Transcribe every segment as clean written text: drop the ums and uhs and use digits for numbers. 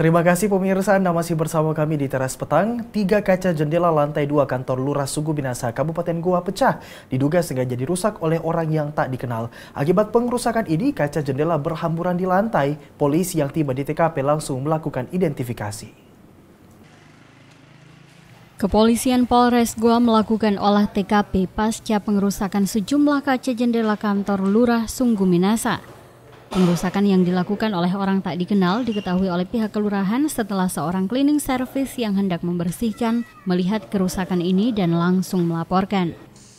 Terima kasih pemirsa, Anda masih bersama kami di Teras Petang. 3 kaca jendela lantai 2 kantor Lurah Sungguh Minasa, Kabupaten Goa pecah. Diduga sengaja dirusak oleh orang yang tak dikenal. Akibat pengrusakan ini, kaca jendela berhamburan di lantai. Polisi yang tiba di TKP langsung melakukan identifikasi. Kepolisian Polres Goa melakukan olah TKP pasca pengrusakan sejumlah kaca jendela kantor Lurah Sungguh Minasa. Pengrusakan yang dilakukan oleh orang tak dikenal diketahui oleh pihak kelurahan setelah seorang cleaning service yang hendak membersihkan melihat kerusakan ini dan langsung melaporkan.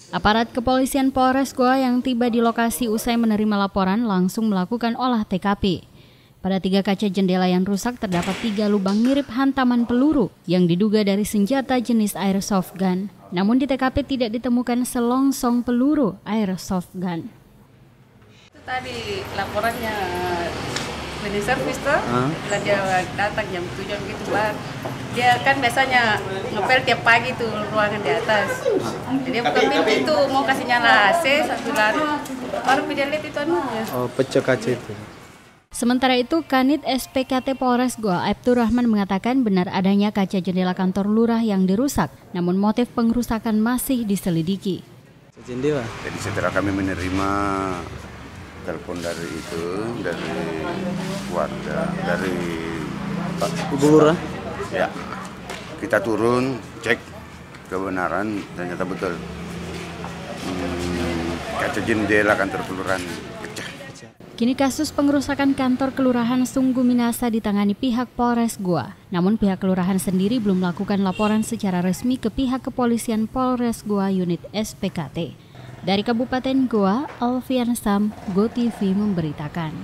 Aparat kepolisian Polres Goa yang tiba di lokasi usai menerima laporan langsung melakukan olah TKP. Pada 3 kaca jendela yang rusak terdapat 3 lubang mirip hantaman peluru yang diduga dari senjata jenis airsoft gun. Namun di TKP tidak ditemukan selongsong peluru airsoft gun. Tadi laporannya cleaning service tuh, bila dia datang jam 7 gitu Pak. Dia kan biasanya ngepel tiap pagi tuh ruangan di atas. Jadi buka pintu itu mau kasih nyala AC satu lalu baru dia lihat itu anunya. Oh, pecah kaca itu. Sementara itu, Kanit SPKT Polres Goa Aibtur Rahman mengatakan benar adanya kaca jendela kantor lurah yang dirusak, namun motif pengrusakan masih diselidiki. Jendela. Jadi setelah kami menerima telepon dari warga, dari Pak Ibu Lurah. Ya, kita turun cek kebenaran, ternyata betul. Kaca jendela kantor kelurahan pecah. Kini kasus pengrusakan kantor kelurahan Sungguh Minasa ditangani pihak Polres Goa. Namun pihak kelurahan sendiri belum melakukan laporan secara resmi ke pihak kepolisian Polres Goa unit SPKT. Dari Kabupaten Goa, Alfian Sam, GoTV memberitakan.